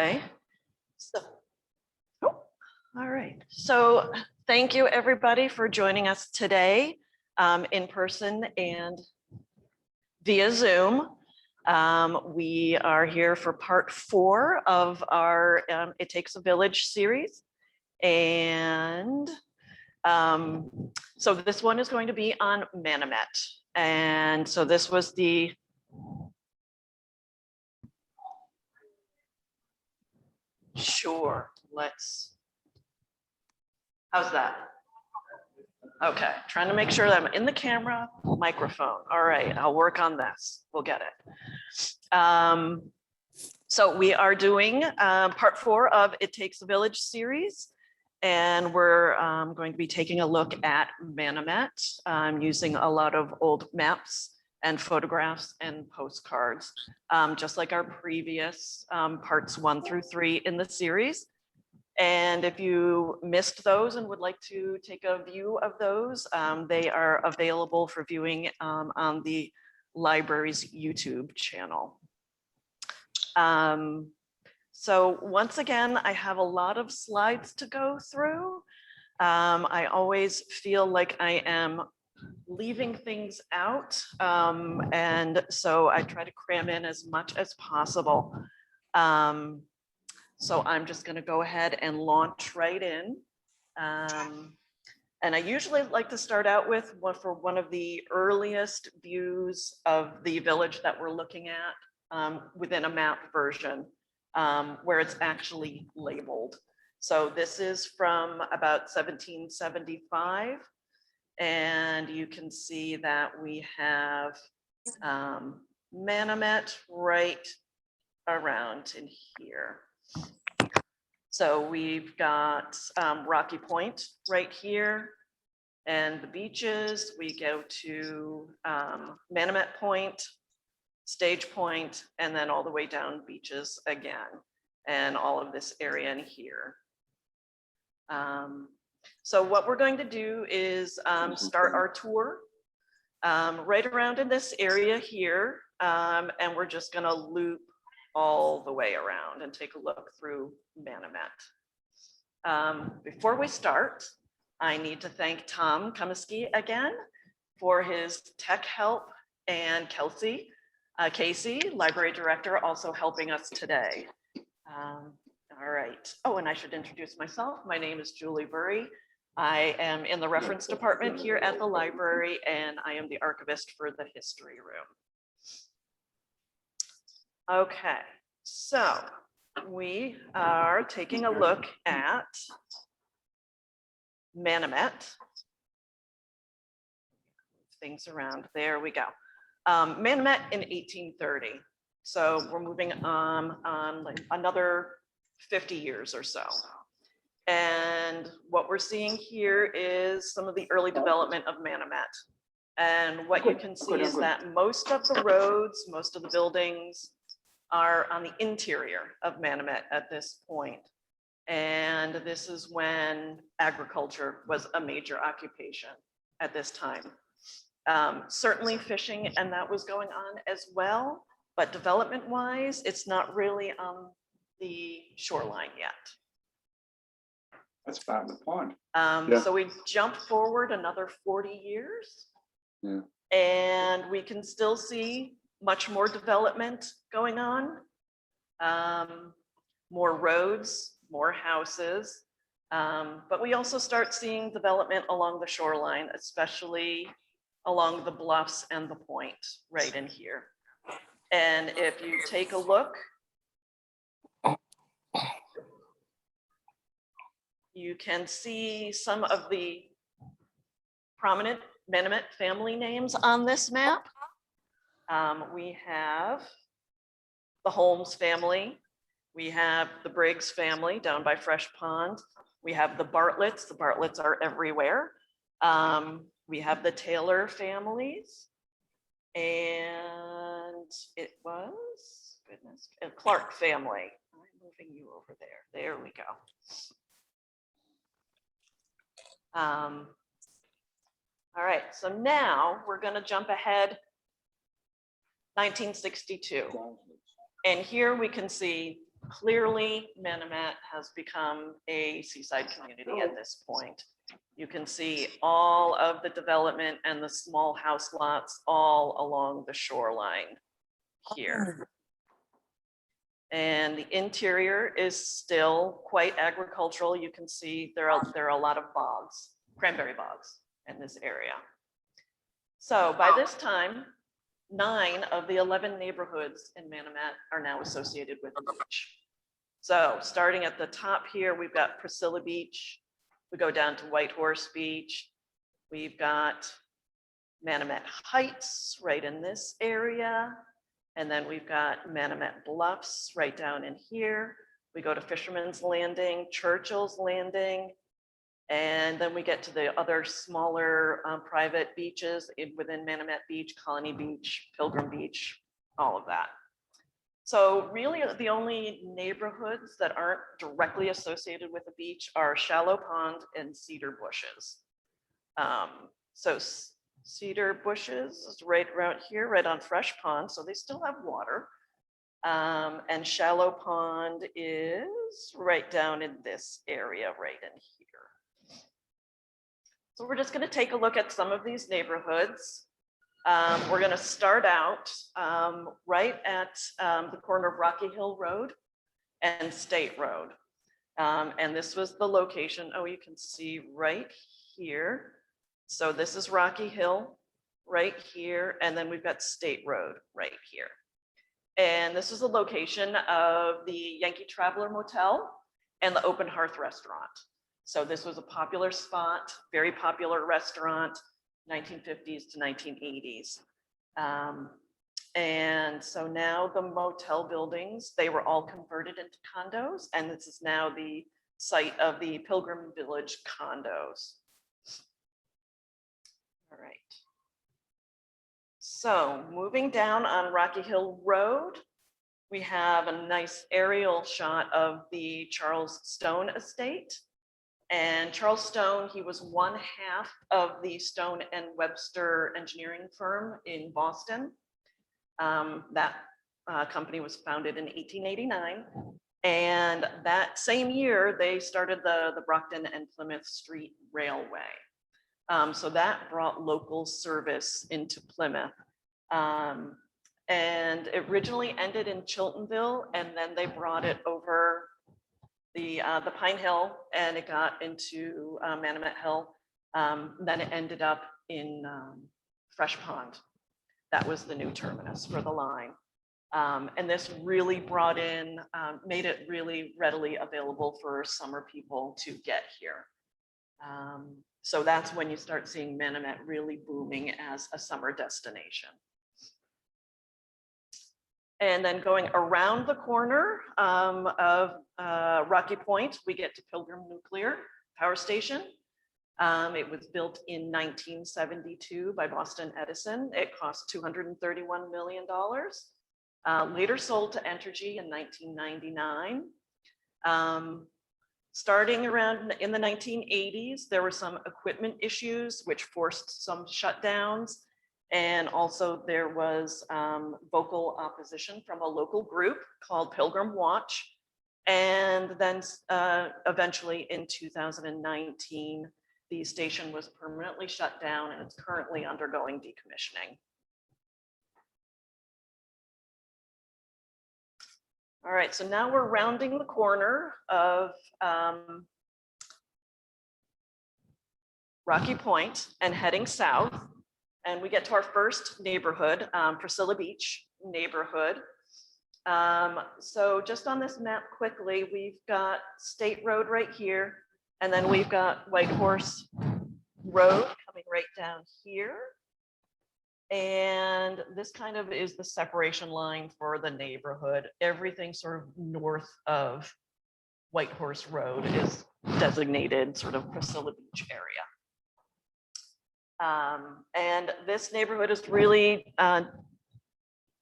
Okay. So, all right. So thank you everybody for joining us today in person and via Zoom. We are here for part 4 of our It Takes a Village series. And so this one is going to be on Manomet. And so this was the Sure, how's that? Okay, trying to make sure that I'm in the camera, microphone. All right, I'll work on this. We'll get it. So we are doing part 4 of It Takes a Village series. And we're going to be taking a look at Manomet using a lot of old maps and photographs and postcards, just like our previous parts 1 through 3 in the series. And if you missed those and would like to take a view of those, they are available for viewing on the library's YouTube channel. So once again, I have a lot of slides to go through. I always feel like I am leaving things out. And so I try to cram in as much as possible. So I'm just going to go ahead and launch right in. And I usually like to start out with one of the earliest views of the village that we're looking at within a map version, where it's actually labeled. So this is from about 1775. And you can see that we have Manomet right around in here. So we've got Rocky Point right here and the beaches. We go to Manomet Point, Stage Point, and then all the way down beaches again, and all of this area in here. So what we're going to do is start our tour right around in this area here, and we're just going to loop all the way around and take a look through Manomet. Before we start, I need to thank Tom Comiskey again for his tech help, and Casey, library director, also helping us today. All right. Oh, and I should introduce myself. My name is Julie Burrey. I am in the reference department here at the library, and I am the archivist for the history room. Okay, so we are taking a look at Manomet. Things around, there we go. Manomet in 1830. So we're moving on like another 50 years or so. And what we're seeing here is some of the early development of Manomet. And what you can see is that most of the roads, most of the buildings are on the interior of Manomet at this point. And this is when agriculture was a major occupation at this time. Certainly fishing, and that was going on as well, but development-wise, it's not really on the shoreline yet. That's about the point. So we jump forward another 40 years, and we can still see much more development going on. More roads, more houses, but we also start seeing development along the shoreline, especially along the bluffs and the point right in here. And if you take a look, you can see some of the prominent Manomet family names on this map. We have the Holmes family. We have the Briggs family down by Fresh Pond. We have the Bartletts. The Bartletts are everywhere. We have the Taylor families. And it was, goodness, a Clark family. I'm moving you over there. There we go. All right, so now we're going to jump ahead 1962. And here we can see clearly Manomet has become a seaside community at this point. You can see all of the development and the small house lots all along the shoreline here. And the interior is still quite agricultural. You can see there are a lot of bogs, cranberry bogs in this area. So by this time, 9 of the 11 neighborhoods in Manomet are now associated with the beach. So starting at the top here, we've got Priscilla Beach. We go down to White Horse Beach. We've got Manomet Heights right in this area. And then we've got Manomet Bluffs right down in here. We go to Fisherman's Landing, Churchill's Landing. And then we get to the other smaller private beaches within Manomet Beach, Colony Beach, Pilgrim Beach, all of that. So really the only neighborhoods that aren't directly associated with the beach are Shallow Pond and Cedar Bushes. So Cedar Bushes is right around here, right on Fresh Pond, so they still have water. And Shallow Pond is right down in this area right in here. So we're just going to take a look at some of these neighborhoods. We're going to start out right at the corner of Rocky Hill Road and State Road. And this was the location. Oh, you can see right here. So this is Rocky Hill right here. And then we've got State Road right here. And this is the location of the Yankee Traveler Motel and the Open Hearth Restaurant. So this was a popular spot, very popular restaurant, 1950s to 1980s. And so now the motel buildings, they were all converted into condos, and this is now the site of the Pilgrim Village condos. All right. So moving down on Rocky Hill Road, we have a nice aerial shot of the Charles Stone estate. And Charles Stone, he was one half of the Stone and Webster engineering firm in Boston. That company was founded in 1889. And that same year, they started the Brockton and Plymouth Street Railway. So that brought local service into Plymouth. And it originally ended in Chiltonville, and then they brought it over the Pine Hill, and it got into Manomet Hill. Then it ended up in Fresh Pond. That was the new terminus for the line. And this really brought in, made it really readily available for summer people to get here. So that's when you start seeing Manomet really booming as a summer destination. And then going around the corner of Rocky Point, we get to Pilgrim Nuclear Power Station. It was built in 1972 by Boston Edison. It cost $231 million. Later sold to Entergy in 1999. Starting around in the 1980s, there were some equipment issues which forced some shutdowns. And also there was vocal opposition from a local group called Pilgrim Watch. And then eventually in 2019, the station was permanently shut down and it's currently undergoing decommissioning. All right, so now we're rounding the corner of Rocky Point and heading south. And we get to our first neighborhood, Priscilla Beach neighborhood. So just on this map quickly, we've got State Road right here, and then we've got White Horse Road coming right down here. And this kind of is the separation line for the neighborhood. Everything sort of north of White Horse Road is designated sort of Priscilla Beach area. And this neighborhood is really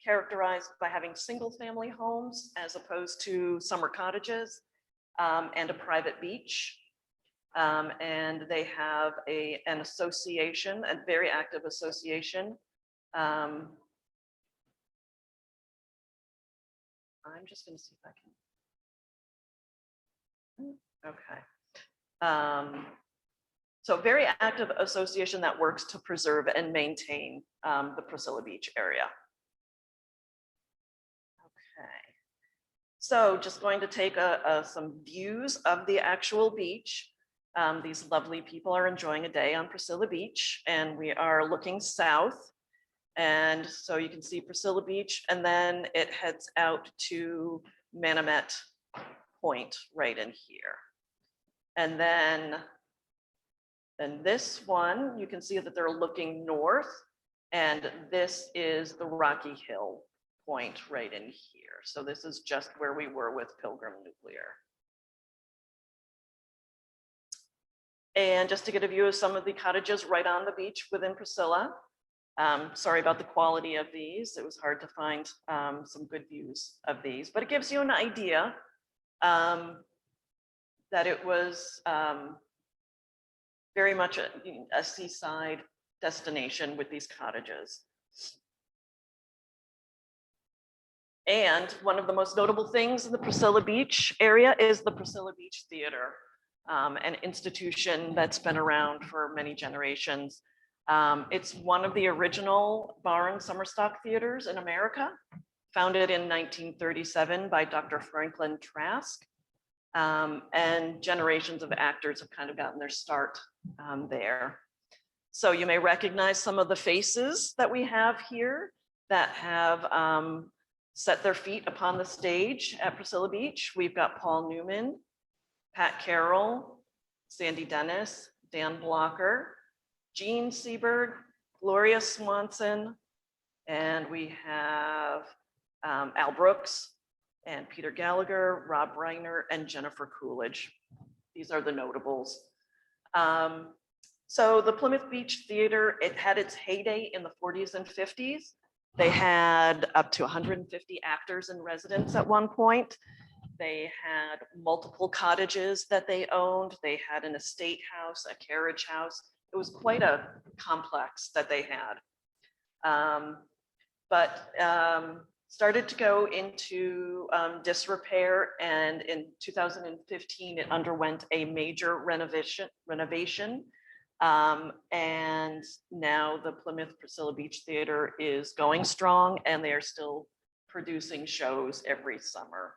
characterized by having single family homes as opposed to summer cottages and a private beach. And they have an association, a very active association. I'm just going to see if I can Okay. So very active association that works to preserve and maintain the Priscilla Beach area. Okay. So just going to take some views of the actual beach. These lovely people are enjoying a day on Priscilla Beach, and we are looking south. And so you can see Priscilla Beach, and then it heads out to Manomet Point right in here. And then this one, you can see that they're looking north, and this is the Rocky Hill Point right in here. So this is just where we were with Pilgrim Nuclear. And just to get a view of some of the cottages right on the beach within Priscilla. Sorry about the quality of these. It was hard to find some good views of these, but it gives you an idea that it was very much a seaside destination with these cottages. And one of the most notable things in the Priscilla Beach area is the Priscilla Beach Theater, an institution that's been around for many generations. It's one of the original bar and summer stock theaters in America, founded in 1937 by Dr. Franklin Trask. And generations of actors have kind of gotten their start there. So you may recognize some of the faces that we have here that have set their feet upon the stage at Priscilla Beach. We've got Paul Newman, Pat Carroll, Sandy Dennis, Dan Blocker, Gene Seberg, Gloria Swanson, and we have Al Brooks and Peter Gallagher, Rob Reiner, and Jennifer Coolidge. These are the notables. So the Plymouth Beach Theater, it had its heyday in the 40s and 50s. They had up to 150 actors in residence at one point. They had multiple cottages that they owned. They had an estate house, a carriage house. It was quite a complex that they had. Started to go into disrepair, and in 2015, it underwent a major renovation. And now the Plymouth Priscilla Beach Theater is going strong, and they are still producing shows every summer.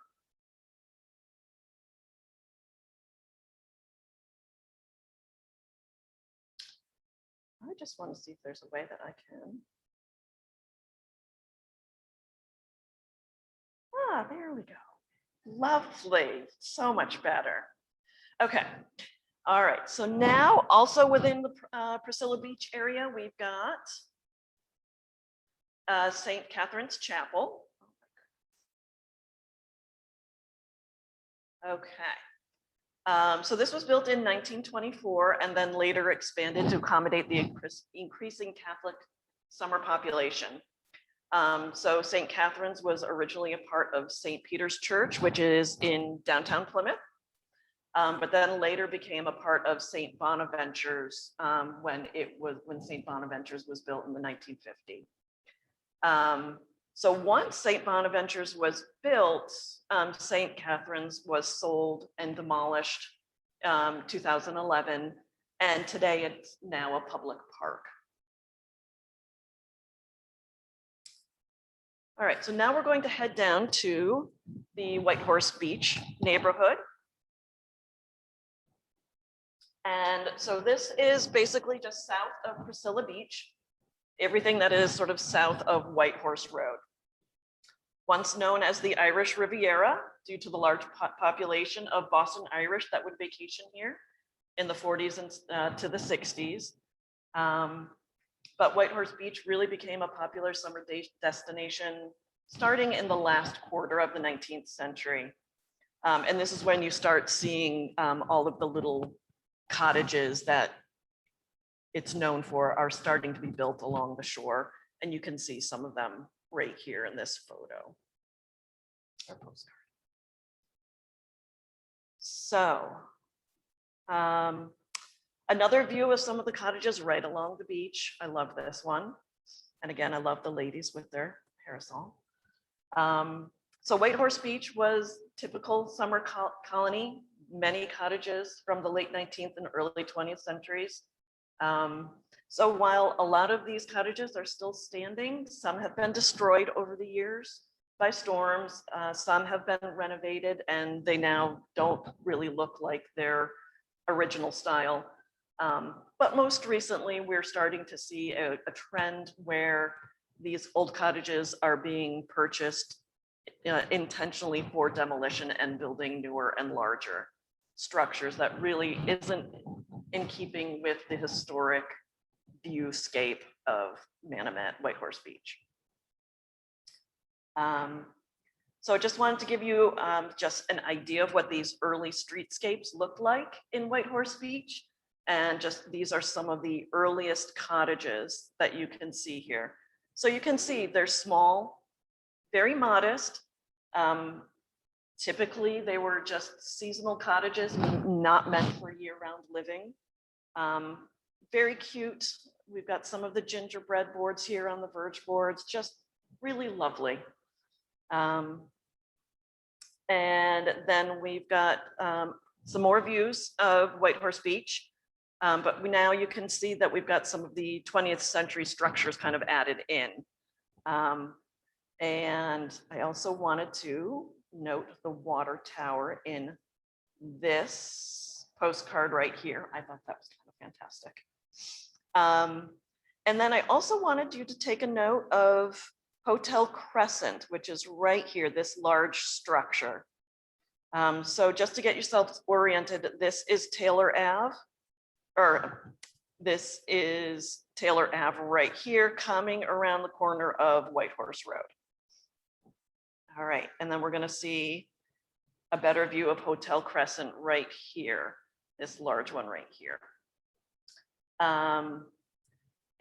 I just want to see if there's a way that I can. Ah, there we go. Lovely, so much better. Okay, all right, so now also within the Priscilla Beach area, we've got St. Catherine's Chapel. Okay, so this was built in 1924 and then later expanded to accommodate the increasing Catholic summer population. So St. Catherine's was originally a part of St. Peter's Church, which is in downtown Plymouth, but then later became a part of St. Bonaventure's when St. Bonaventure's was built in the 1950s. So once St. Bonaventure's was built, St. Catherine's was sold and demolished 2011, and today it's now a public park. All right, so now we're going to head down to the White Horse Beach neighborhood. And so this is basically just south of Priscilla Beach, everything that is sort of south of White Horse Road. Once known as the Irish Riviera, due to the large population of Boston Irish that would vacation here in the 40s and to the 60s. But White Horse Beach really became a popular summer destination starting in the last quarter of the 19th century. And this is when you start seeing all of the little cottages that it's known for are starting to be built along the shore. And you can see some of them right here in this photo or postcard. So, another view of some of the cottages right along the beach. I love this one. And again, I love the ladies with their parasol. So White Horse Beach was typical summer colony, many cottages from the late 19th and early 20th centuries. So while a lot of these cottages are still standing, some have been destroyed over the years by storms. Some have been renovated and they now don't really look like their original style. But most recently, we're starting to see a trend where these old cottages are being purchased intentionally for demolition and building newer and larger structures that really isn't in keeping with the historic viewscape of Manomet, Whitehorse Beach. So I just wanted to give you just an idea of what these early streetscapes looked like in Whitehorse Beach. And just these are some of the earliest cottages that you can see here. So you can see they're small, very modest. Typically, they were just seasonal cottages, not meant for year-round living. Very cute. We've got some of the gingerbread boards here on the verge boards, just really lovely. And then we've got some more views of Whitehorse Beach. But now you can see that we've got some of the 20th century structures kind of added in. And I also wanted to note the water tower in this postcard right here. I thought that was kind of fantastic. And then I also wanted you to take a note of Hotel Crescent, which is right here, this large structure. So just to get yourselves oriented, this is Taylor Ave, or this is Taylor Ave right here, coming around the corner of Whitehorse Road. All right, and then we're gonna see a better view of Hotel Crescent right here, this large one right here.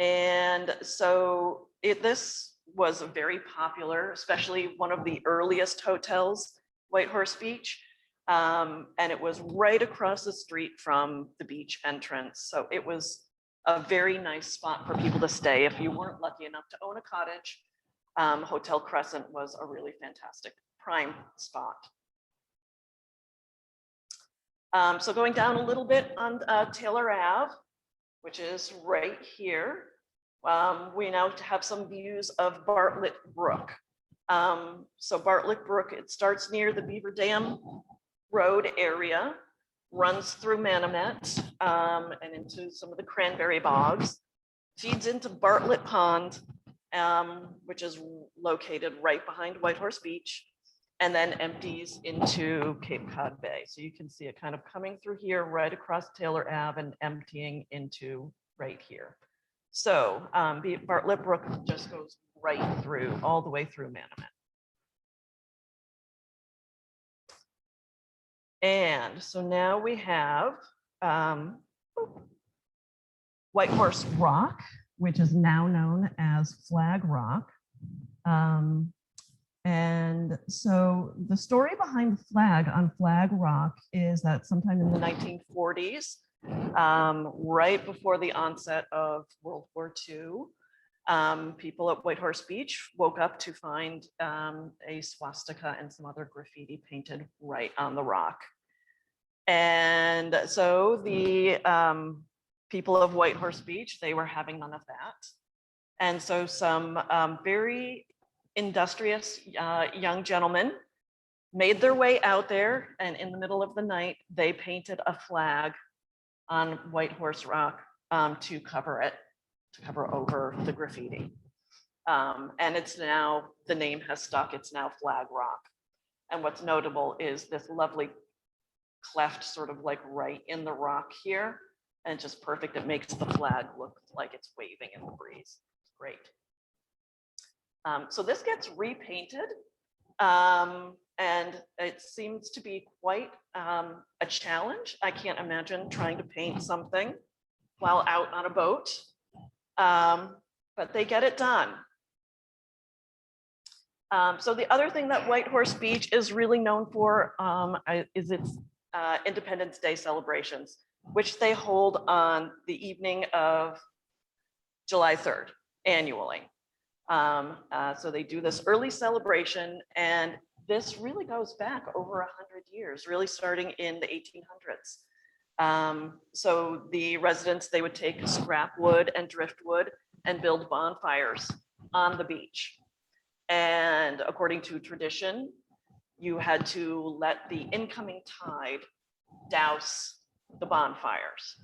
And so this was a very popular, especially one of the earliest hotels, Whitehorse Beach. And it was right across the street from the beach entrance. So it was a very nice spot for people to stay. If you weren't lucky enough to own a cottage, Hotel Crescent was a really fantastic prime spot. So going down a little bit on Taylor Ave, which is right here, we now have some views of Bartlett Brook. So Bartlett Brook, it starts near the Beaver Dam Road area, runs through Manomet and into some of the cranberry bogs, feeds into Bartlett Pond, which is located right behind Whitehorse Beach, and then empties into Cape Cod Bay. So you can see it kind of coming through here, right across Taylor Ave and emptying into right here. So Bartlett Brook just goes right through, all the way through Manomet. And so now we have Whitehorse Rock, which is now known as Flag Rock. And so the story behind the flag on Flag Rock is that sometime in the 1940s, right before the onset of World War II, people at Whitehorse Beach woke up to find a swastika and some other graffiti painted right on the rock. And so the people of Whitehorse Beach, they were having none of that. And so some very industrious young gentlemen made their way out there, and in the middle of the night, they painted a flag on Whitehorse Rock to cover it, to cover over the graffiti. And it's now, the name has stuck, it's now Flag Rock. And what's notable is this lovely cleft sort of like right in the rock here, and just perfect. It makes the flag look like it's waving in the breeze. It's great. So this gets repainted, and it seems to be quite a challenge. I can't imagine trying to paint something while out on a boat, but they get it done. So the other thing that Whitehorse Beach is really known for is its Independence Day celebrations, which they hold on the evening of July 3rd annually. So they do this early celebration, and this really goes back over 100 years, really starting in the 1800s. So the residents, they would take scrap wood and driftwood and build bonfires on the beach. And according to tradition, you had to let the incoming tide douse the bonfires.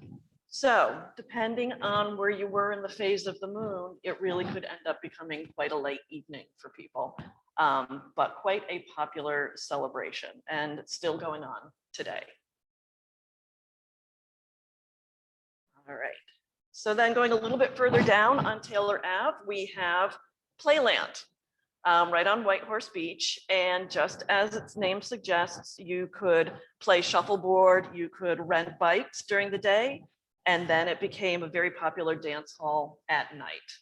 So depending on where you were in the phase of the moon, it really could end up becoming quite a late evening for people, but quite a popular celebration and still going on today. All right. So then going a little bit further down on Taylor Ave, we have Playland. Right on White Horse Beach. And just as its name suggests, you could play shuffleboard, you could rent bikes during the day, and then it became a very popular dance hall at night.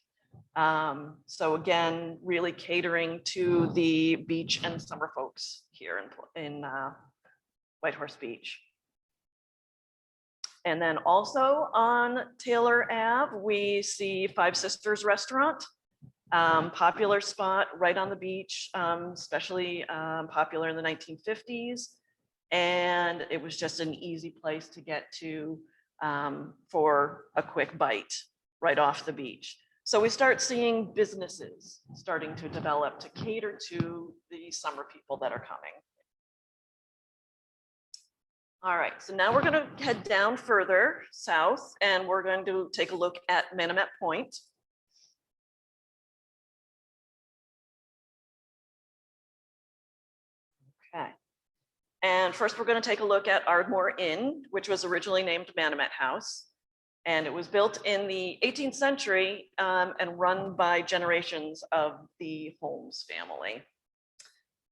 So again, really catering to the beach and summer folks here in White Horse Beach. And then also on Taylor Ave, we see Five Sisters Restaurant. Popular spot right on the beach, especially popular in the 1950s. And it was just an easy place to get to for a quick bite right off the beach. So we start seeing businesses starting to develop to cater to the summer people that are coming. All right, so now we're going to head down further south, and we're going to take a look at Manomet Point. Okay. And first, we're going to take a look at Ardmore Inn, which was originally named Manomet House. And it was built in the 18th century and run by generations of the Holmes family.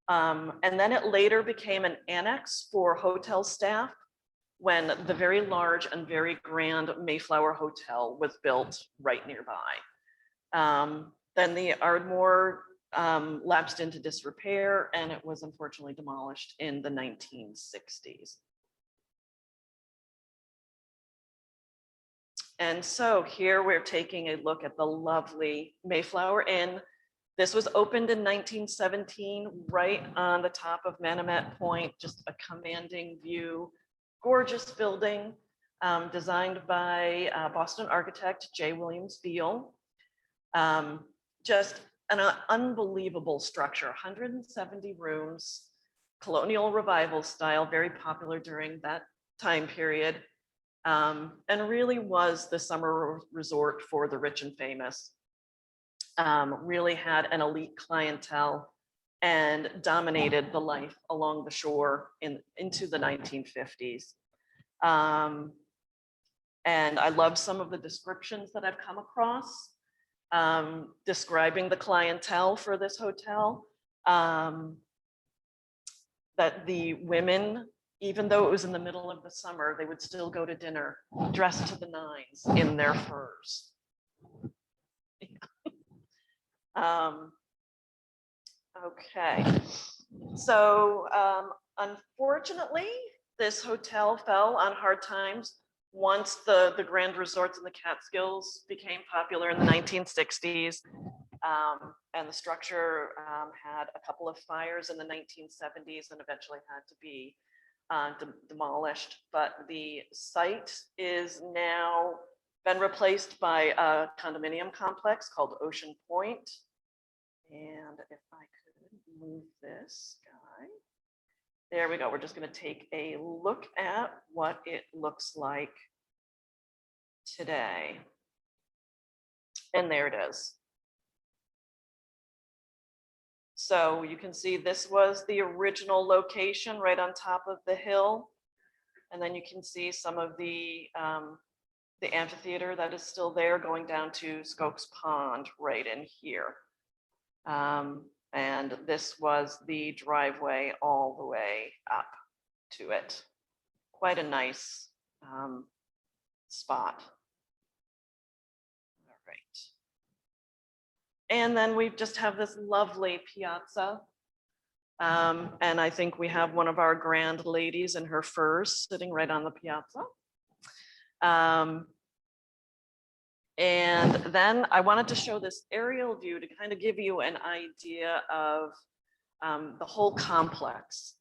And then it later became an annex for hotel staff when the very large and very grand Mayflower Hotel was built right nearby. Then the Ardmore lapsed into disrepair, and it was unfortunately demolished in the 1960s. And so here we're taking a look at the lovely Mayflower Inn. This was opened in 1917, right on the top of Manomet Point, just a commanding view, gorgeous building, designed by Boston architect J. Williams Beale. Just an unbelievable structure, 170 rooms, colonial revival style, very popular during that time period, and really was the summer resort for the rich and famous. Really had an elite clientele and dominated the life along the shore into the 1950s. And I love some of the descriptions that I've come across describing the clientele for this hotel, that the women, even though it was in the middle of the summer, they would still go to dinner dressed to the nines in their furs. Okay, so unfortunately, this hotel fell on hard times once the grand resorts in the Catskills became popular in the 1960s. And the structure had a couple of fires in the 1970s and eventually had to be demolished. But the site is now been replaced by a condominium complex called Ocean Point. And if I could move this guy, there we go. We're just going to take a look at what it looks like today. And there it is. So you can see this was the original location right on top of the hill. And then you can see some of the amphitheater that is still there going down to Skokes Pond right in here. And this was the driveway all the way up to it. Quite a nice spot. All right. And then we just have this lovely piazza. And I think we have one of our grand ladies in her furs sitting right on the piazza. And then I wanted to show this aerial view to kind of give you an idea of the whole complex.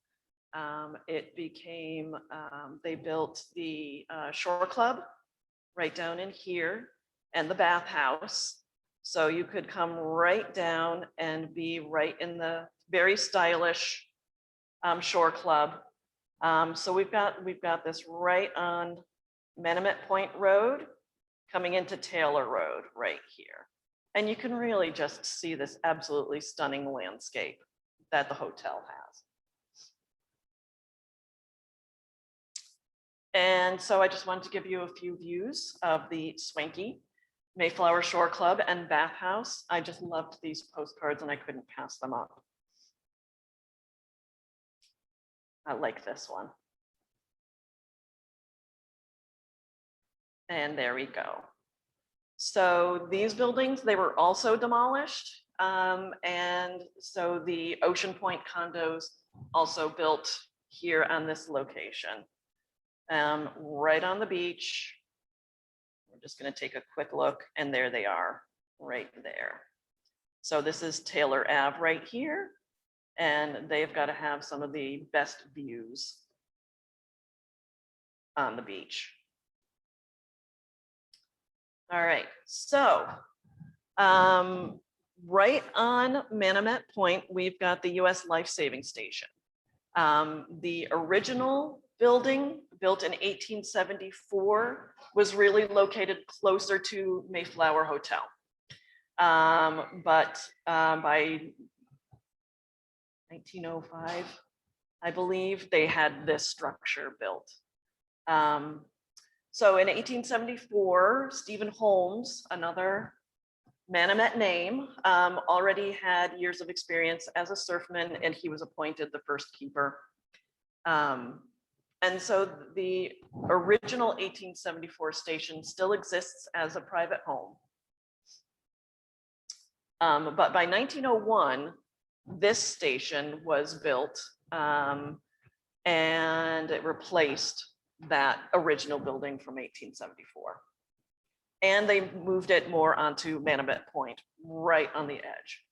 It became, they built the Shore Club right down in here and the bathhouse. So you could come right down and be right in the very stylish Shore Club. So we've got this right on Manomet Point Road, coming into Taylor Road right here. And you can really just see this absolutely stunning landscape that the hotel has. And so I just wanted to give you a few views of the swanky Mayflower Shore Club and bathhouse. I just loved these postcards and I couldn't pass them up. I like this one. And there we go. So these buildings, they were also demolished. And so the Ocean Point condos also built here on this location. Right on the beach. We're just going to take a quick look, and there they are, right there. So this is Taylor Ave right here, and they've got to have some of the best views on the beach. All right, so right on Manomet Point, we've got the US Life Saving Station. The original building, built in 1874, was really located closer to Mayflower Hotel. But by 1905, I believe, they had this structure built. So in 1874, Stephen Holmes, another Manomet name, already had years of experience as a surfman, and he was appointed the first keeper. And so the original 1874 station still exists as a private home. But by 1901, this station was built and it replaced that original building from 1874. And they moved it more onto Manomet Point, right on the edge.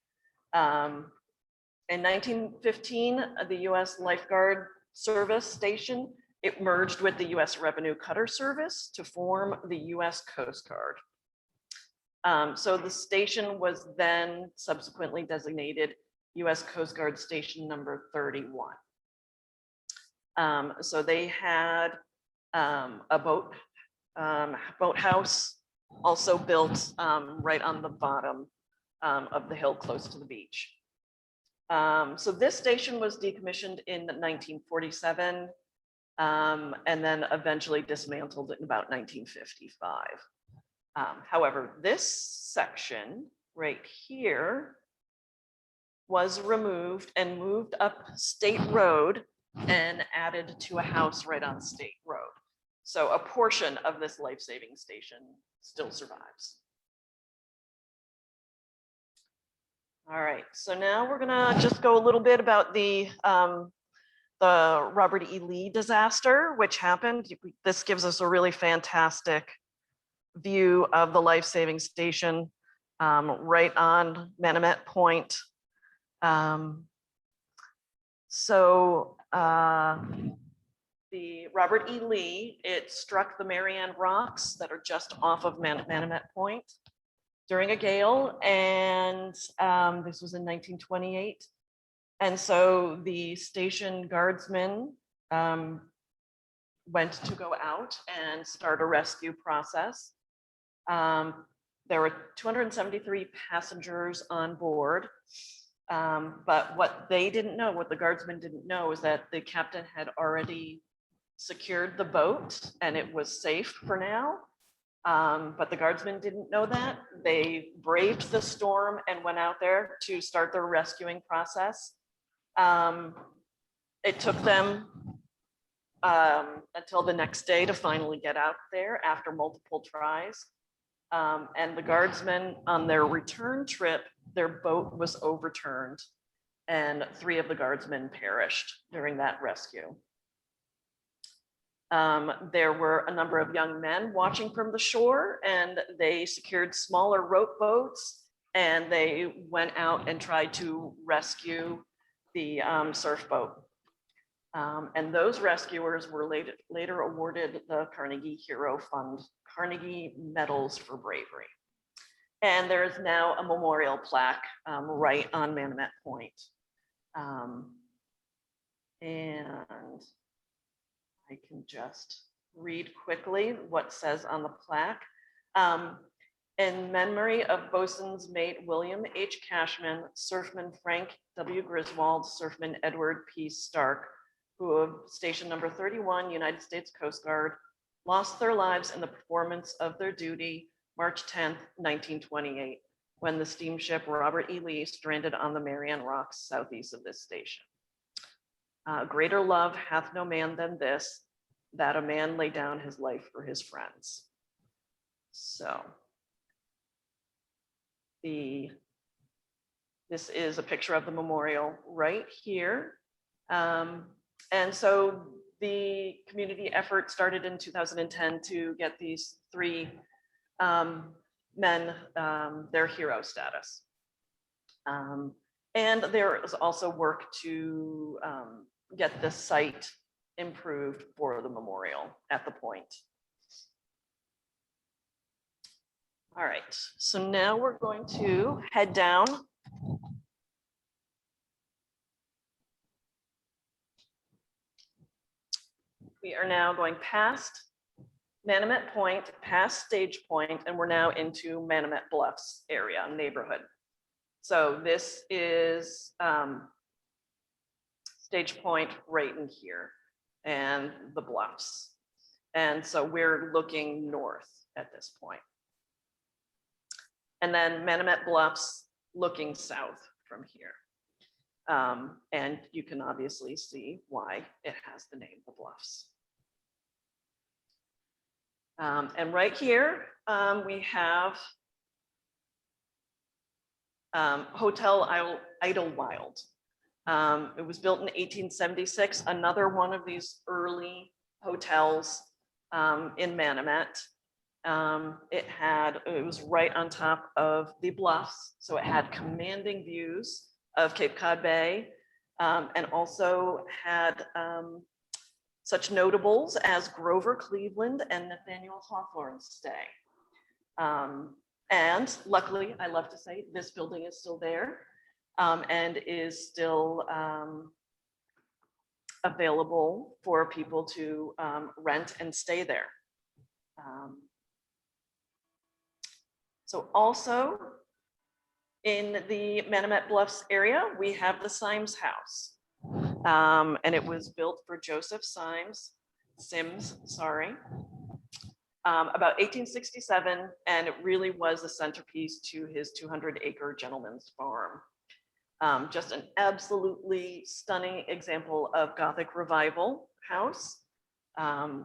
In 1915, the US Lifeguard Service Station, it merged with the US Revenue Cutter Service to form the US Coast Guard. So the station was then subsequently designated US Coast Guard Station number 31. So they had a boathouse also built right on the bottom of the hill close to the beach. So this station was decommissioned in 1947 and then eventually dismantled in about 1955. However, this section right here was removed and moved up State Road and added to a house right on State Road. So a portion of this life-saving station still survives. All right, so now we're gonna just go a little bit about the Robert E. Lee disaster, which happened. This gives us a really fantastic view of the life-saving station right on Manomet Point. The Robert E. Lee, it struck the Marianne Rocks that are just off of Manomet Point during a gale, and this was in 1928. And so the station guardsmen went to go out and start a rescue process. There were 273 passengers on board. But what they didn't know, what the guardsmen didn't know, is that the captain had already secured the boat and it was safe for now. But the guardsmen didn't know that. They braved the storm and went out there to start their rescuing process. It took them until the next day to finally get out there after multiple tries. And the guardsmen, on their return trip, their boat was overturned and 3 of the guardsmen perished during that rescue. There were a number of young men watching from the shore, and they secured smaller rope boats, and they went out and tried to rescue the surf boat. And those rescuers were later awarded the Carnegie Hero Fund Carnegie Medals for Bravery. And there is now a memorial plaque right on Manomet Point. And I can just read quickly what says on the plaque. In memory of boatswain's mate William H. Cashman, surfman Frank W. Griswold, surfman Edward P. Stark, who of station number 31, United States Coast Guard, lost their lives in the performance of their duty March 10th, 1928, when the steamship Robert E. Lee stranded on the Marianne Rocks southeast of this station. Greater love hath no man than this, that a man lay down his life for his friends. So this is a picture of the memorial right here. And so the community effort started in 2010 to get these three men their hero status. And there is also work to get the site improved for the memorial at the point. All right, so now we're going to head down. We are now going past Manomet Point, past Stage Point, and we're now into Manomet Bluffs area, neighborhood. So this is Stage Point right in here, and the bluffs. And so we're looking north at this point. And then Manomet Bluffs looking south from here. And you can obviously see why it has the name The Bluffs. And right here, we have Hotel Idlewild. It was built in 1876, another one of these early hotels in Manomet. It was right on top of the bluffs, so it had commanding views of Cape Cod Bay, and also had such notables as Grover Cleveland and Nathaniel Hawthorne's stay. And luckily, I love to say, this building is still there and is still available for people to rent and stay there. So also in the Manomet Bluffs area, we have the Symes House. And it was built for Joseph Sims, about 1867, and it really was a centerpiece to his 200-acre gentleman's farm. Just an absolutely stunning example of Gothic revival house.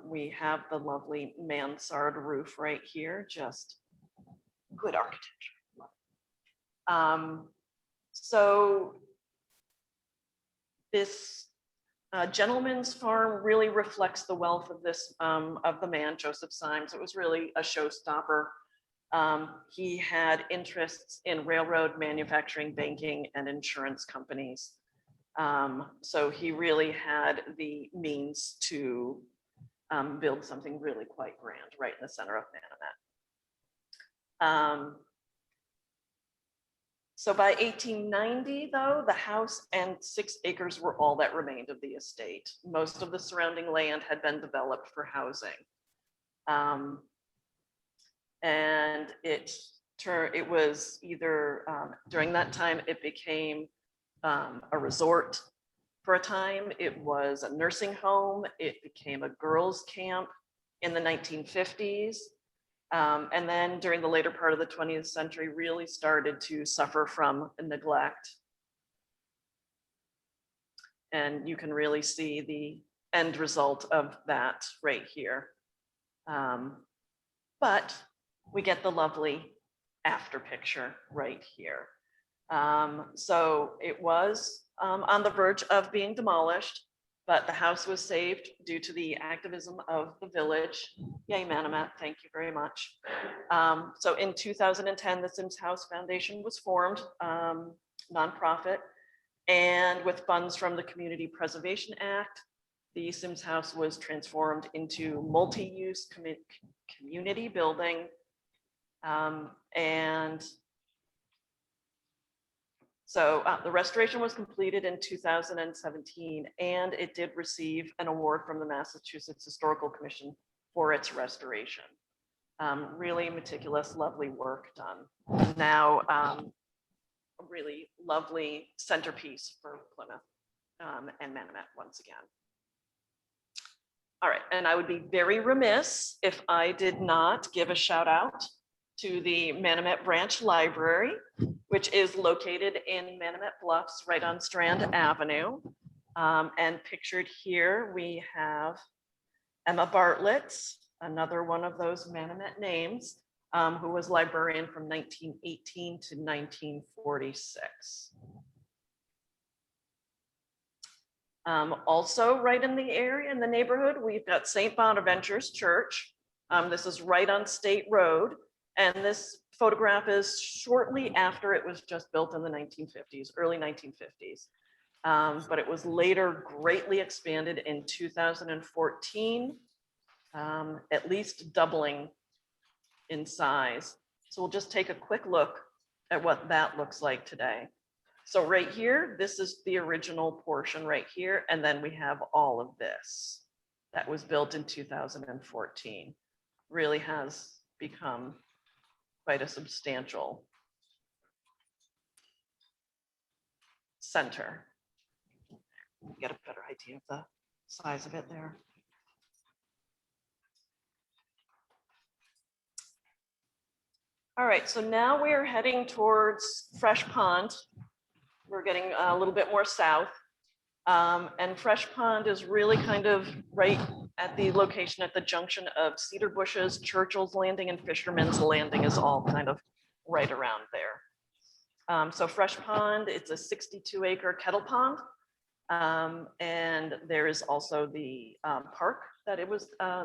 We have the lovely mansard roof right here, just good architecture. So this gentleman's farm really reflects the wealth of this of the man, Joseph Symes. It was really a showstopper. He had interests in railroad, manufacturing, banking, and insurance companies. So he really had the means to build something really quite grand right in the center of Manomet. So by 1890, though, the house and 6 acres were all that remained of the estate. Most of the surrounding land had been developed for housing. And it was either, during that time, it became a resort for a time. It was a nursing home. It became a girls' camp in the 1950s. And then during the later part of the 20th century, really started to suffer from neglect. And you can really see the end result of that right here. But we get the lovely after picture right here. So it was on the verge of being demolished, but the house was saved due to the activism of the village. Yay, Manomet, thank you very much. So in 2010, the Sims House Foundation was formed, nonprofit, and with funds from the Community Preservation Act, the Sims House was transformed into multi-use community building. And so the restoration was completed in 2017, and it did receive an award from the Massachusetts Historical Commission for its restoration. Really meticulous, lovely work done. Now, a really lovely centerpiece for Plymouth and Manomet once again. All right, and I would be very remiss if I did not give a shout out to the Manomet Branch Library, which is located in Manomet Bluffs, right on Strand Avenue. And pictured here, we have Emma Bartlett, another one of those Manomet names, who was librarian from 1918 to 1946. Also right in the area, in the neighborhood, we've got St. Bonaventure's Church. This is right on State Road. And this photograph is shortly after it was just built in the 1950s, early 1950s. But it was later greatly expanded in 2014, at least doubling in size. So we'll just take a quick look at what that looks like today. So right here, this is the original portion right here. And then we have all of this that was built in 2014. Really has become quite a substantial center. Get a better idea of the size of it there. All right, so now we are heading towards Fresh Pond. We're getting a little bit more south. And Fresh Pond is really kind of right at the location at the junction of Cedar Bushes, Churchill's Landing, and Fisherman's Landing is all kind of right around there. So Fresh Pond, it's a 62-acre kettle pond. And there is also the park that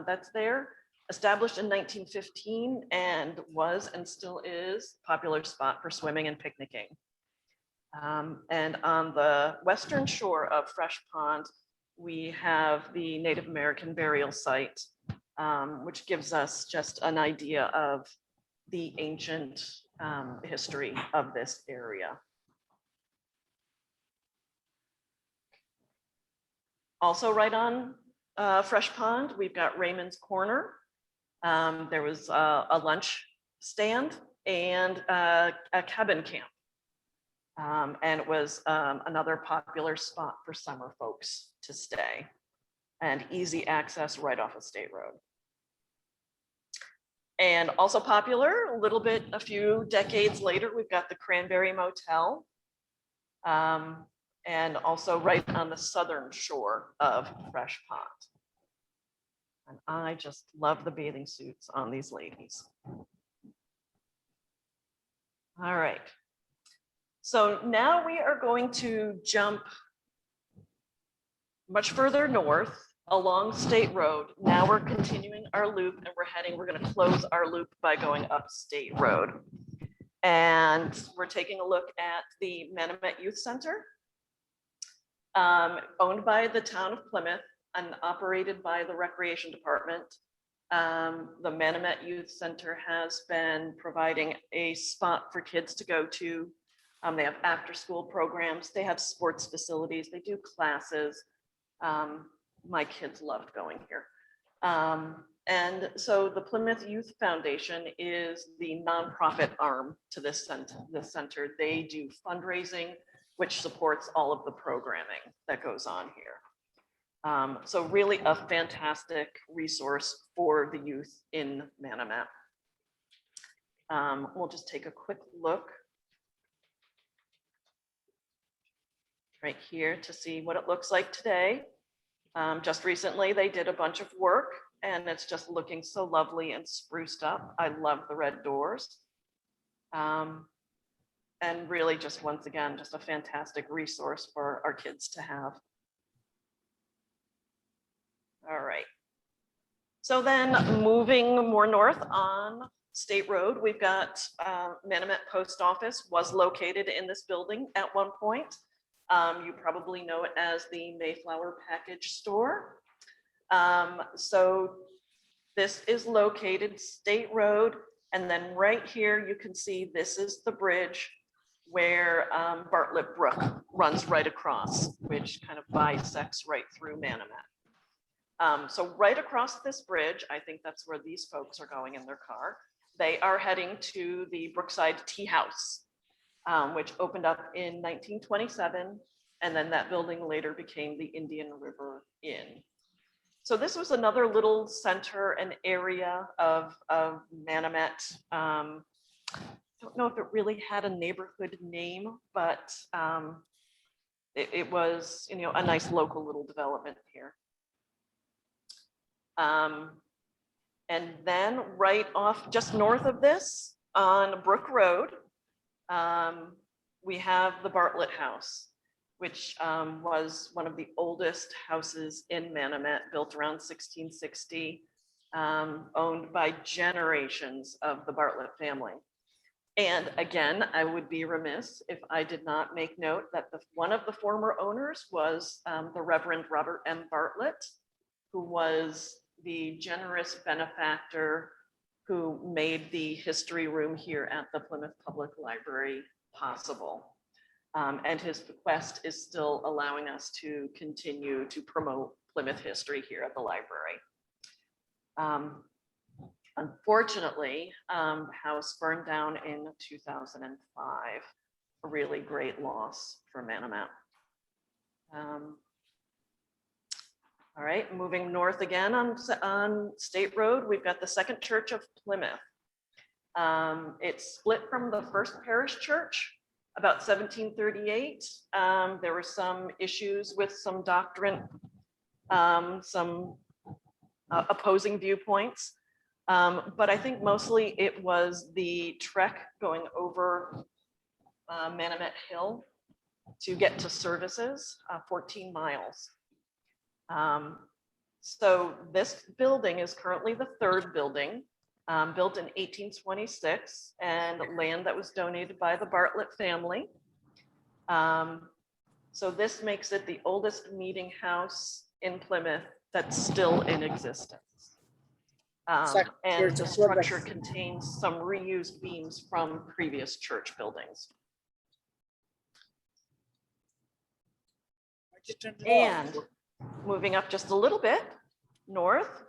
that's there, established in 1915 and was and still is a popular spot for swimming and picnicking. And on the western shore of Fresh Pond, we have the Native American burial site, which gives us just an idea of the ancient history of this area. Also right on Fresh Pond, we've got Raymond's Corner. There was a lunch stand and a cabin camp. And it was another popular spot for summer folks to stay and easy access right off of State Road. And also popular, a few decades later, we've got the Cranberry Motel. And also right on the southern shore of Fresh Pond. And I just love the bathing suits on these ladies. All right. So now we are going to jump much further north along State Road. Now we're continuing our loop and we're going to close our loop by going up State Road. And we're taking a look at the Manomet Youth Center, owned by the town of Plymouth and operated by the Recreation Department. The Manomet Youth Center has been providing a spot for kids to go to. They have after-school programs. They have sports facilities. They do classes. My kids loved going here. And so the Plymouth Youth Foundation is the nonprofit arm to this center. They do fundraising, which supports all of the programming that goes on here. So really a fantastic resource for the youth in Manomet. We'll just take a quick look right here to see what it looks like today. Just recently, they did a bunch of work and it's just looking so lovely and spruced up. I love the red doors. And really just once again, just a fantastic resource for our kids to have. All right. So then moving more north on State Road, we've got Manomet Post Office was located in this building at one point. You probably know it as the Mayflower Package Store. So this is located State Road, and then right here you can see this is the bridge where Bartlett Brook runs right across, which kind of bisects right through Manomet. So right across this bridge, I think that's where these folks are going in their car. They are heading to the Brookside Tea House, which opened up in 1927, and then that building later became the Indian River Inn. So this was another little center and area of Manomet. Don't know if it really had a neighborhood name, but it was, you know, a nice local little development here. And then right off just north of this on Brook Road, we have the Bartlett House, which was one of the oldest houses in Manomet, built around 1660, owned by generations of the Bartlett family. And again, I would be remiss if I did not make note that one of the former owners was the Reverend Robert M. Bartlett, who was the generous benefactor who made the history room here at the Plymouth Public Library possible. And his bequest is still allowing us to continue to promote Plymouth history here at the library. Unfortunately, the house burned down in 2005, a really great loss for Manomet. All right, moving north again on State Road, we've got the Second Church of Plymouth. It's split from the First Parish Church about 1738. There were some issues with some doctrine, some opposing viewpoints. But I think mostly it was the trek going over Manomet Hill to get to services, 14 miles. So this building is currently the third building, built in 1826, and land that was donated by the Bartlett family. So this makes it the oldest meeting house in Plymouth that's still in existence. And the structure contains some reused beams from previous church buildings. And moving up just a little bit north,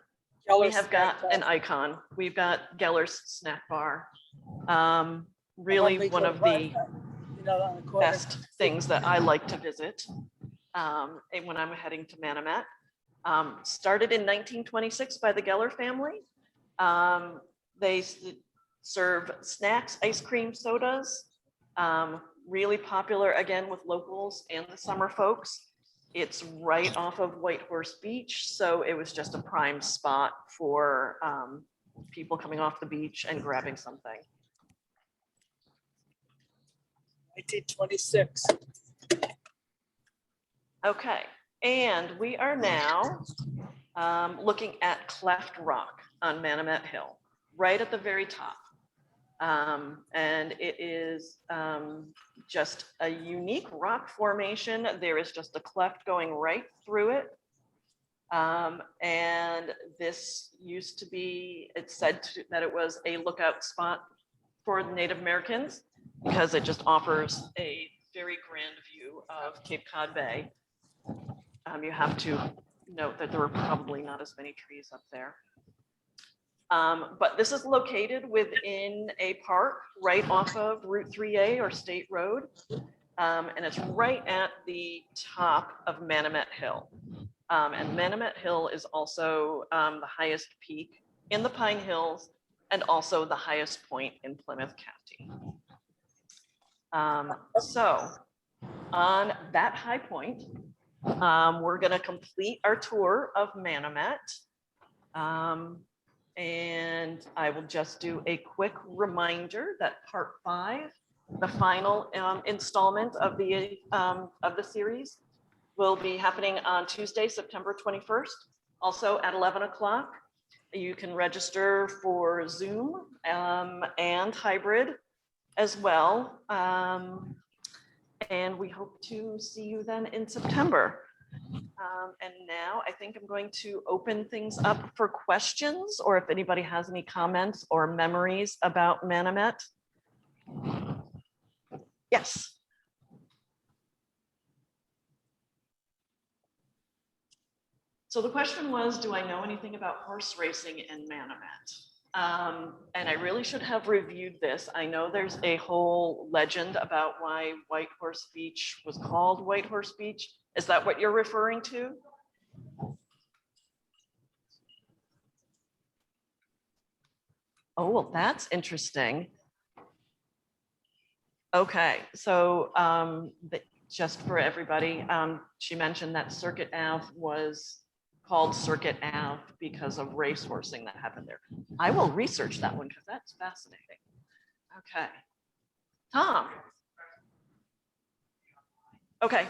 we have got an icon. We've got Geller's Snack Bar. Really one of the best things that I like to visit when I'm heading to Manomet. Started in 1926 by the Geller family. They serve snacks, ice cream, sodas, really popular again with locals and the summer folks. It's right off of White Horse Beach, so it was just a prime spot for people coming off the beach and grabbing something. 1926. Okay, and we are now looking at Cleft Rock on Manomet Hill, right at the very top. And it is just a unique rock formation. There is just a cleft going right through it. And this used to be, it's said that it was a lookout spot for the Native Americans because it just offers a very grand view of Cape Cod Bay. You have to note that there were probably not as many trees up there. But this is located within a park right off of Route 3A or State Road. And it's right at the top of Manomet Hill. And Manomet Hill is also the highest peak in the Pine Hills and also the highest point in Plymouth County. So on that high point, we're going to complete our tour of Manomet. And I will just do a quick reminder that part 5, the final installment of the series, will be happening on Tuesday, September 21st, Also at 11 o'clock, you can register for Zoom and hybrid as well. And we hope to see you then in September. And now I think I'm going to open things up for questions, or if anybody has any comments or memories about Manomet. Yes. So the question was, do I know anything about horse racing in Manomet? And I really should have reviewed this. I know there's a whole legend about why White Horse Beach was called White Horse Beach. Is that what you're referring to? Oh, well, that's interesting. Okay, so just for everybody, she mentioned that Circuit Ave was called Circuit Ave because of racehorsing that happened there. I will research that one because that's fascinating. Okay. Tom. Okay.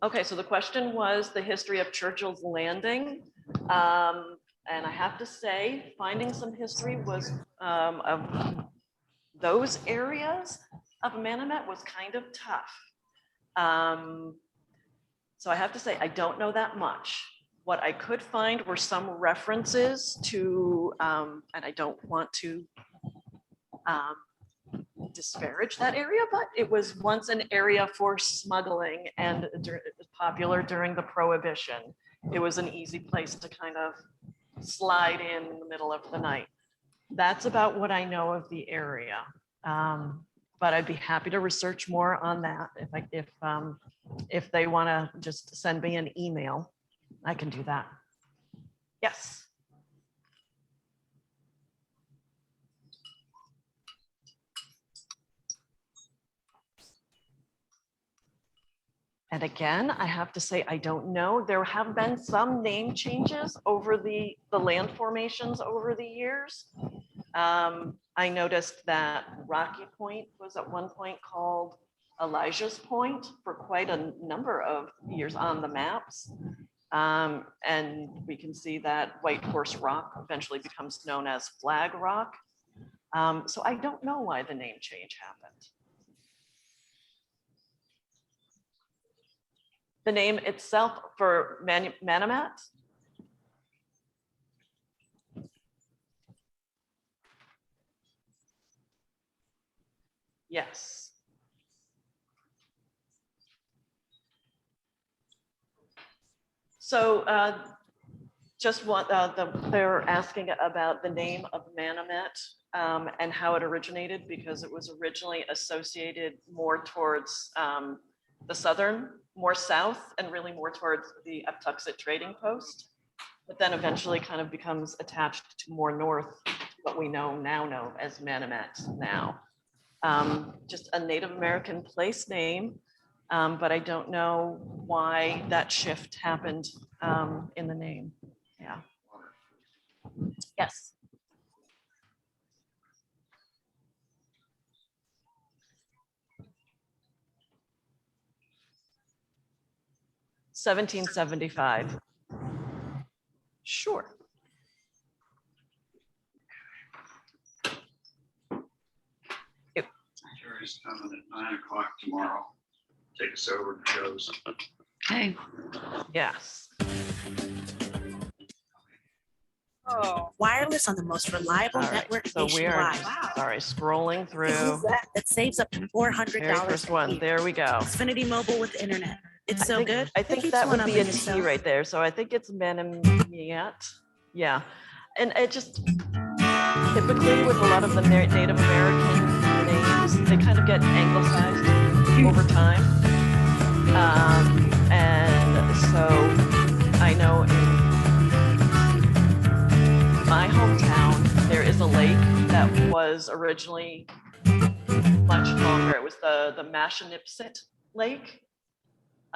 Okay, so the question was the history of Churchill's Landing. And I have to say, finding some history was of those areas of Manomet was kind of tough. So I have to say, I don't know that much. What I could find were some references to, and I don't want to disparage that area, but it was once an area for smuggling and popular during the Prohibition. It was an easy place to kind of slide in the middle of the night. That's about what I know of the area. But I'd be happy to research more on that. If they want to just send me an email, I can do that. Yes. And again, I have to say, I don't know. There have been some name changes over the land formations over the years. I noticed that Rocky Point was at one point called Elijah's Point for quite a number of years on the maps. And we can see that White Horse Rock eventually becomes known as Flag Rock. So I don't know why the name change happened. The name itself for Manomet? Yes. So just what they're asking about the name of Manomet and how it originated, because it was originally associated more towards the southern, more south, and really more towards the Uptuxet trading post, but then eventually kind of becomes attached to more north, what we now know as Manomet now. Just a Native American place name, but I don't know why that shift happened in the name. Yeah. Yes. $1775. Sure. Jerry's coming at 9 o'clock tomorrow. Take us over to Joe's. Okay. Yes. Oh, wireless on the most reliable All right. network So we are, nationwide. sorry, scrolling through. That saves up to $400. Very first one. There we go. Xfinity Mobile with internet. It's so good. I It think keeps that one would up be a in T yourself. right there. So I think it's Manomet. Yeah. And it just, typically with a lot of the Native American names, they kind of get anglicized over time. And so I know in my hometown, there is a lake that was originally much longer. It was the Mashanipsit Lake.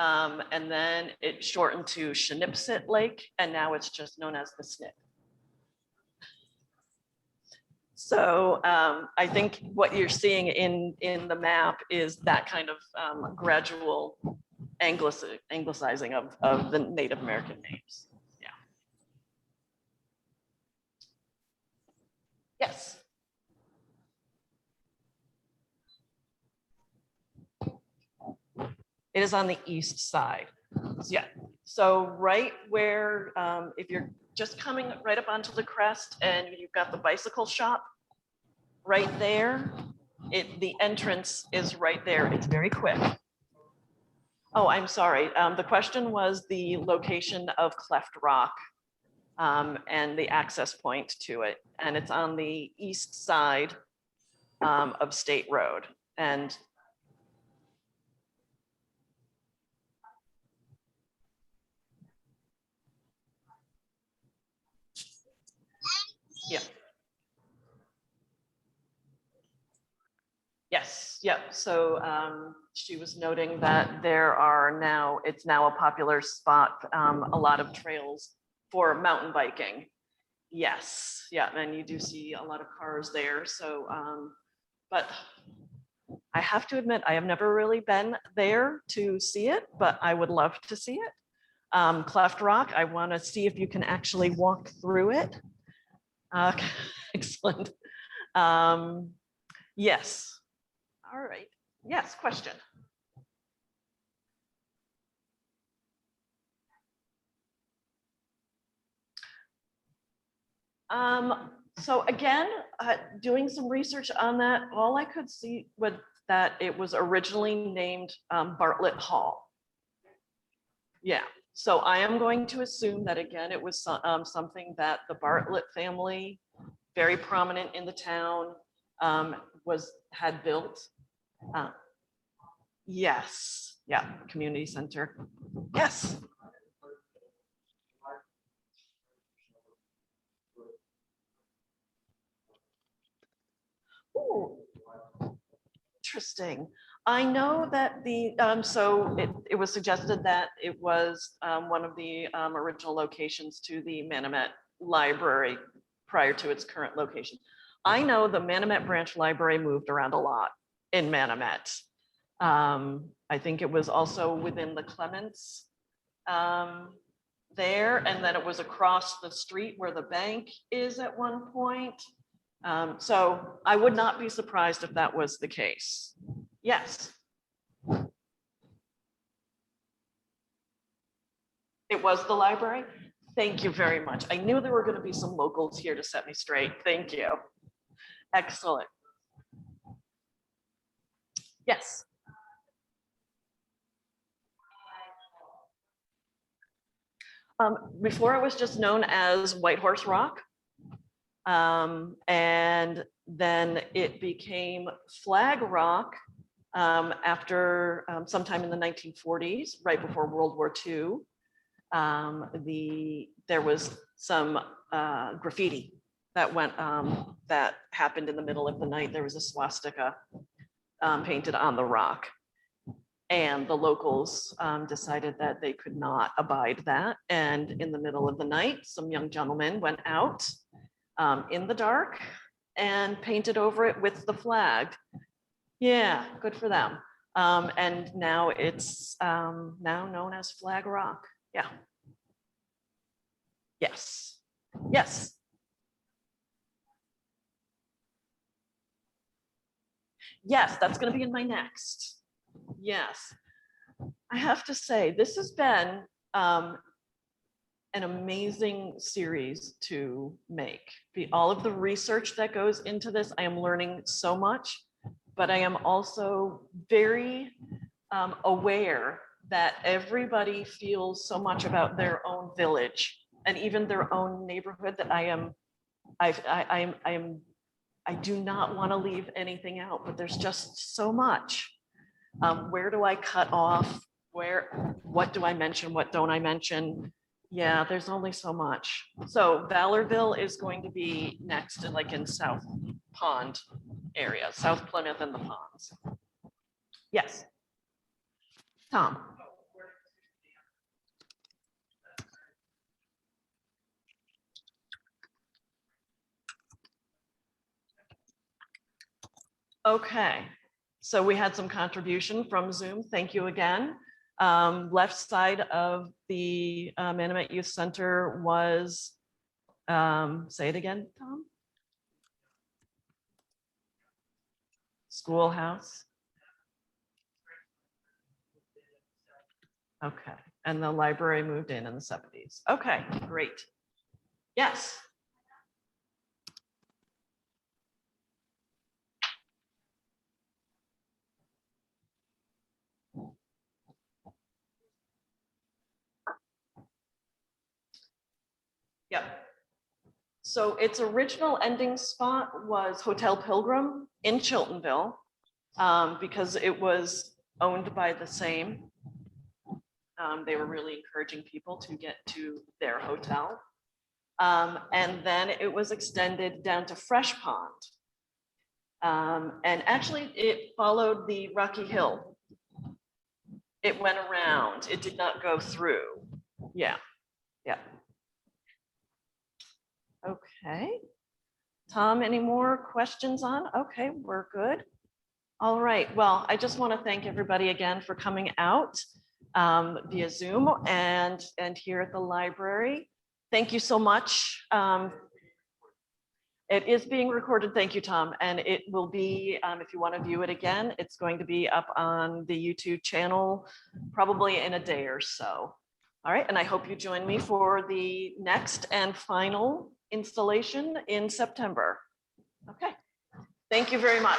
And then it shortened to Shinipsit Lake, and now it's just known as the Snip. So I think what you're seeing in the map is that kind of gradual anglicizing of the Native American names. Yeah. Yes. It is on the east side. Yeah. So right where, if you're just coming right up onto the crest and you've got the bicycle shop right there, the entrance is right there. It's very quick. Oh, I'm sorry. The question was the location of Cleft Rock and the access point to it. And it's on the east side of State Road. And yeah. Yes, yep. So she was noting that there are now, it's now a popular spot, a lot of trails for mountain biking. Yes, yeah, and you do see a lot of cars there. So, but I have to admit, I have never really been there to see it, but I would love to see it. Cleft Rock, I want to see if you can actually walk through it. Excellent. Yes. All right. Yes, question. So again, doing some research on that, all I could see was that it was originally named Bartlett Hall. Yeah, so I am going to assume that again, it was something that the Bartlett family, very prominent in the town, had built. Yes, yeah, community center. Yes. Ooh, interesting. I know that it was suggested that it was one of the original locations to the Manomet Library prior to its current location. I know the Manomet Branch Library moved around a lot in Manomet. I think it was also within the Clements there, and then it was across the street where the bank is at one point. So I would not be surprised if that was the case. Yes. It was the library? Thank you very much. I knew there were going to be some locals here to set me straight. Thank you. Excellent. Yes. Before it was just known as White Horse Rock. And then it became Flag Rock after sometime in the 1940s, right before World War II. There was some graffiti that that happened in the middle of the night. There was a swastika painted on the rock. And the locals decided that they could not abide that. And in the middle of the night, some young gentlemen went out in the dark and painted over it with the flag. Yeah, good for them. And now it's now known as Flag Rock. Yeah. Yes. Yes. Yes, that's going to be in my next. Yes. I have to say, this has been an amazing series to make. All of the research that goes into this, I am learning so much, but I am also very aware that everybody feels so much about their own village and even their own neighborhood that I do not want to leave anything out, but there's just so much. Where do I cut off? What do I mention? What don't I mention? Yeah, there's only so much. So Valorville is going to be next, like in South Pond area, South Plymouth and the ponds. Yes. Tom. Okay, so we had some contribution from Zoom. Thank you again. Left side of the Manomet Youth Center was, say it again, Tom? Schoolhouse. Okay, and the library moved in the 70s. Okay, great. Yes. Yep. So its original ending spot was Hotel Pilgrim in Chiltonville, because it was owned by the same. They were really encouraging people to get to their hotel. And then it was extended down to Fresh Pond. And actually it followed the Rocky Hill. It went around, it did not go through. Yeah, yeah. Okay. Tom, any more questions on? Okay, we're good. All right, well, I just want to thank everybody again for coming out via Zoom and here at the library. Thank you so much. It is being recorded. Thank you, Tom. And it will be, if you want to view it again, it's going to be up on the YouTube channel probably in a day or so. All right, and I hope you join me for the next and final installation in September. Okay, thank you very much.